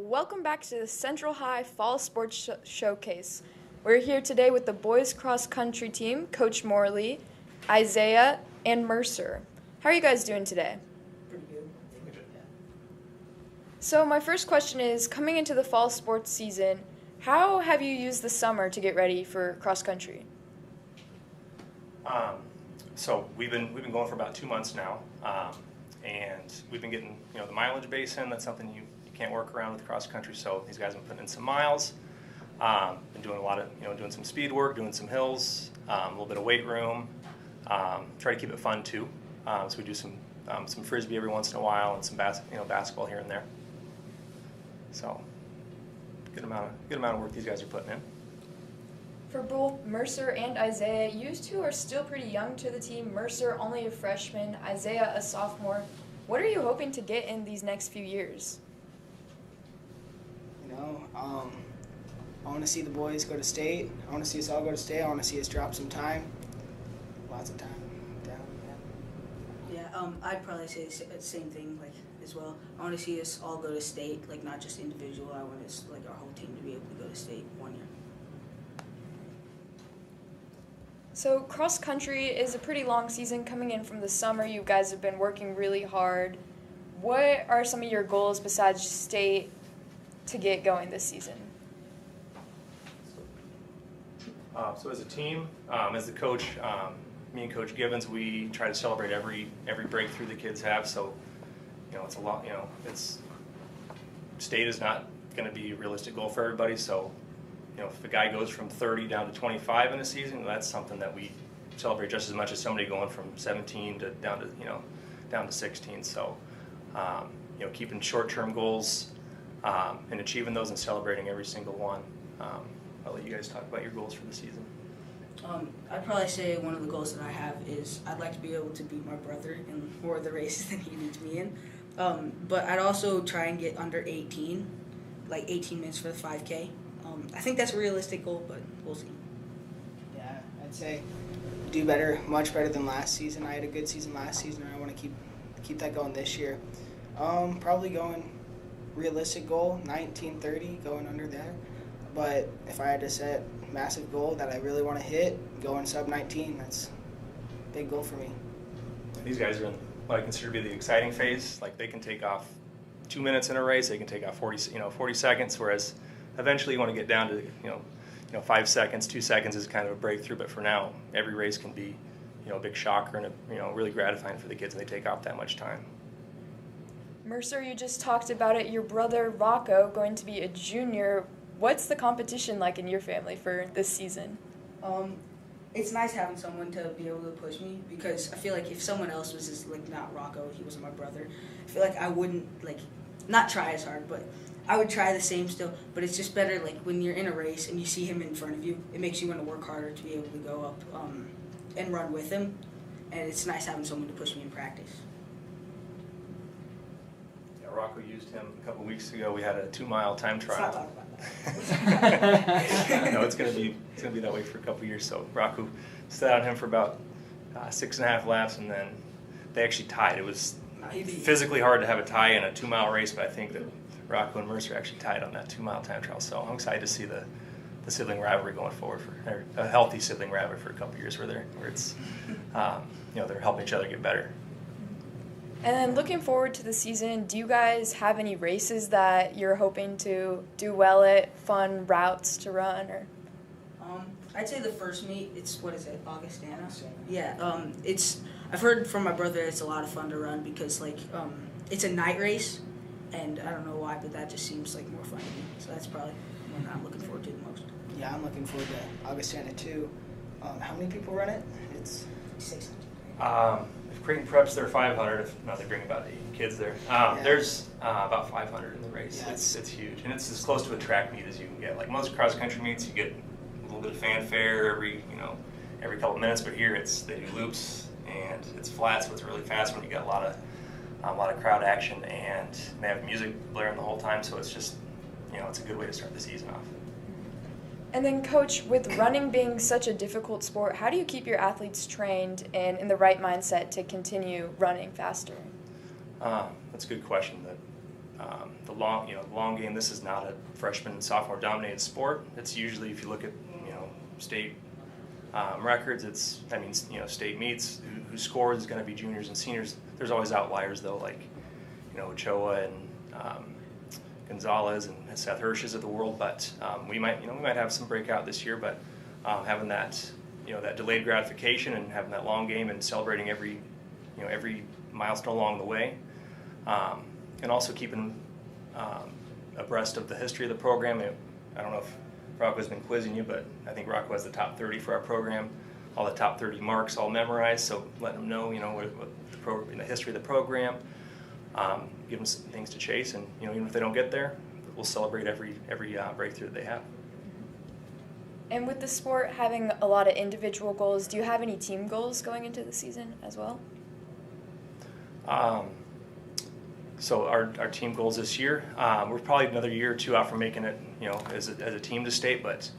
Welcome back to the Central High Fall Sports Showcase. We're here today with the boys cross country team, Coach Morley, Isaiah, and Mercer. How are you guys doing today? Pretty good. So my first question is, coming into the fall sports season, how have you used the summer to get ready for cross country? So we've been going for about 2 months now, and we've been getting the mileage base in. That's something you can't work around with cross country. So these guys have been putting in some miles. Been doing a lot of doing some speed work, doing some hills, a little bit of weight room. Try to keep it fun too. So we do some frisbee every once in a while and some basketball here and there. So good amount of work these guys are putting in. For both Mercer and Isaiah, you two are still pretty young to the team. Mercer only a freshman, Isaiah a sophomore. What are you hoping to get in these next few years? I want to see the boys go to state. I want to see us all go to state. I want to see us drop some time. Lots of time. Yeah, I'd probably say the same thing as well. I want to see us all go to state, not just individual. I want us our whole team to be able to go to state one year. So cross country is a pretty long season coming in from the summer. You guys have been working really hard. What are some of your goals besides state to get going this season? So as a team, as the coach, me and Coach Givens, we try to celebrate every breakthrough the kids have. So it's a lot. It's state is not going to be a realistic goal for everybody. So if a guy goes from 30 down to 25 in a season, that's something that we celebrate just as much as somebody going from 17 to down to 16. So keeping short-term goals and achieving those and celebrating every single one. I'll let you guys talk about your goals for the season. I'd probably say one of the goals that I have is I'd like to be able to beat my brother in more of the races than he beats me in. But I'd also try and get under 18, 18 minutes for the 5K. I think that's a realistic goal, but we'll see. Yeah, I'd say do better, much better than last season. I had a good season last season, and I want to keep that going this year. Probably going realistic goal, 19:30, going under there. But if I had to set massive goal that I really want to hit, going sub 19, that's a big goal for me. These guys are in what I consider to be the exciting phase. They can take off 2 minutes in a race, they can take off 40 seconds, whereas eventually you want to get down to 5 seconds, 2 seconds is kind of a breakthrough. But for now, every race can be a big shocker and really gratifying for the kids, and they take off that much time. Mercer, you just talked about it. Your brother Rocco going to be a junior. What's the competition like in your family for this season? It's nice having someone to be able to push me, because I feel like if someone else was just not Rocco, he wasn't my brother, I feel like I wouldn't not try as hard, but I would try the same still. But it's just better when you're in a race and you see him in front of you, it makes you want to work harder to be able to go up and run with him, and it's nice having someone to push me in practice. Yeah, Rocco used him a couple weeks ago. We had a 2-mile time trial. Let's not talk about that. No, it's gonna be that way for a couple years. So Rocco stood on him for about 6.5 laps, and then they actually tied. It was physically hard to have a tie in a 2-mile race, but I think that Rocco and Mercer actually tied on that 2-mile time trial. So I'm excited to see the sibling rivalry going forward, for a healthy sibling rivalry for a couple years, where it's they're helping each other get better. And then looking forward to the season, do you guys have any races that you're hoping to do well at, fun routes to run? Or I'd say the first meet, it's, Augustana? Yeah, I've heard from my brother it's a lot of fun to run because, it's a night race, and I don't know why, but that just seems more fun to me. So that's probably what I'm looking forward to the most. Yeah, I'm looking forward to Augustana too. How many people run it? It's 600. If Creighton preps their 500, if not, they bring about 80 kids there. There's about 500 in the race. Yeah, it's huge, and it's as close to a track meet as you can get. Most cross country meets, you get a little bit of fanfare every couple of minutes, but here they do loops and it's flat, so it's really fast when you get a lot of crowd action, and they have music blaring the whole time. So it's just it's a good way to start the season off. And then, Coach, with running being such a difficult sport, how do you keep your athletes trained and in the right mindset to continue running faster? That's a good question. the long game. This is not a freshman and sophomore dominated sport. It's usually, if you look at state records, state meets, who scores is going to be juniors and seniors. There's always outliers though, like Cheloha and Gonzalez and Seth Hirsch's of the world. But we might have some breakout this year. But having that that delayed gratification and having that long game and celebrating every milestone along the way, and also keeping abreast of the history of the program. I don't know if Rocco's been quizzing you, but I think Rocco has the top 30 for our program, all the top 30 marks all memorized. So letting them know, what the history of the program, give them some things to chase, and even if they don't get there, we'll celebrate every breakthrough that they have. And with the sport having a lot of individual goals, do you have any team goals going into the season as well? So our team goals this year, we're probably another year or two out from making it, as a team to state, but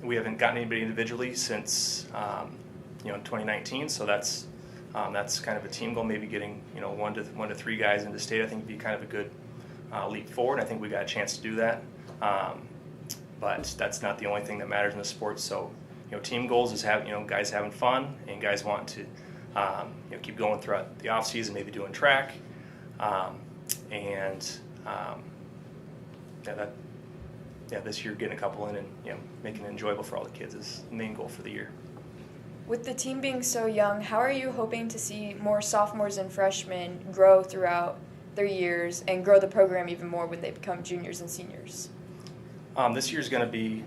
we haven't gotten anybody individually since 2019. So that's kind of a team goal. Maybe getting 1 to 3 guys into state, I think, would be kind of a good leap forward. I think we got a chance to do that, but that's not the only thing that matters in the sport. So team goals is guys having fun and guys want to keep going throughout the off season, maybe doing track. This year getting a couple in and making it enjoyable for all the kids is the main goal for the year. With the team being so young, how are you hoping to see more sophomores and freshmen grow throughout their years and grow the program even more when they become juniors and seniors? This year's going to be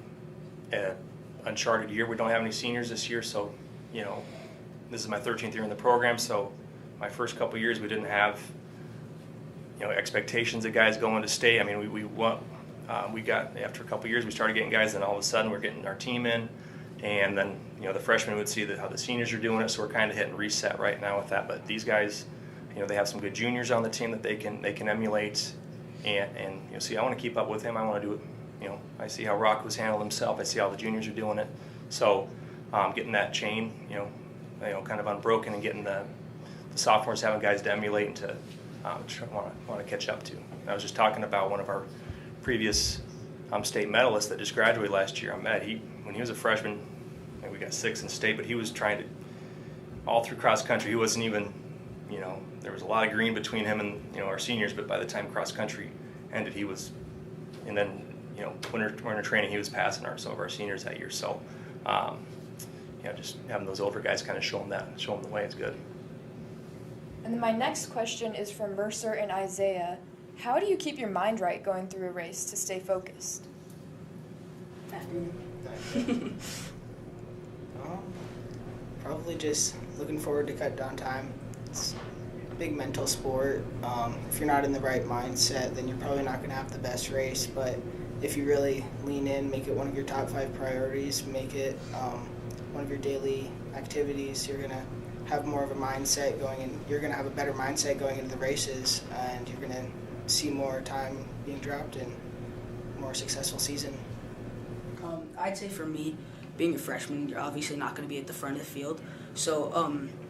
an uncharted year. We don't have any seniors this year, so this is my 13th year in the program. So my first couple years we didn't have expectations of guys going to state. I mean, we got, after a couple years, we started getting guys, and all of a sudden we're getting our team in, and then the freshmen would see how the seniors are doing it. So we're kind of hitting reset right now with that. But these guys, they have some good juniors on the team that they can emulate, and see, I want to keep up with him. I want to do it. I see how Rocco's handled himself. I see how the juniors are doing it. So getting that chain, kind of unbroken, and getting the sophomores having guys to emulate and to want to catch up to. I was just talking about one of our previous state medalists that just graduated last year. When he was a freshman, we got 6th in state, but he was trying to, all through cross country, he wasn't even, there was a lot of green between him and our seniors, but by the time cross country ended, he was, and then winter training, he was passing some of our seniors that year. So just having those older guys kind of show them the way is good. And then my next question is from Mercer and Isaiah. How do you keep your mind right going through a race to stay focused? Probably just looking forward to cut down time. It's a big mental sport. If you're not in the right mindset, then you're probably not going to have the best race. But if you really lean in, make it one of your top 5 priorities, make it one of your daily activities, you're going to have more of a mindset going in. You're going to have a better mindset going into the races, and you're going to see more time being dropped and more successful season. I'd say for me, being a freshman, you're obviously not going to be at the front of the field. So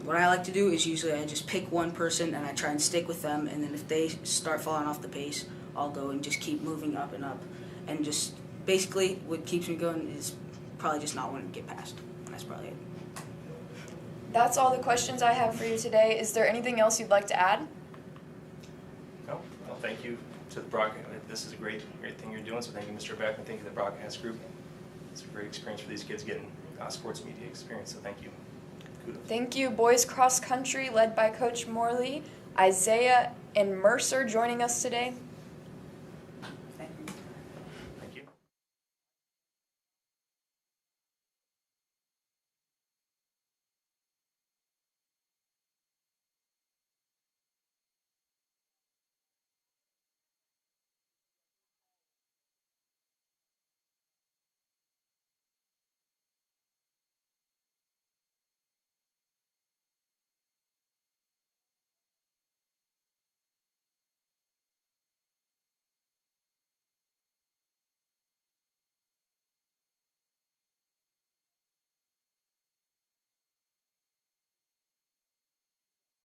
what I like to do is usually I just pick one person and I try and stick with them, and then if they start falling off the pace, I'll go and just keep moving up and up. And just basically what keeps me going is probably just not wanting to get past. That's probably it. That's all the questions I have for you today. Is there anything else you'd like to add? No. Well, thank you to the broadcast. This is a great thing you're doing. So thank you, Mr. Boeckman. Thank you to the broadcast group. It's a great experience for these kids getting sports media experience. So thank you. Kudos. Thank you, boys cross country led by Coach Morley, Isaiah, and Mercer joining us today.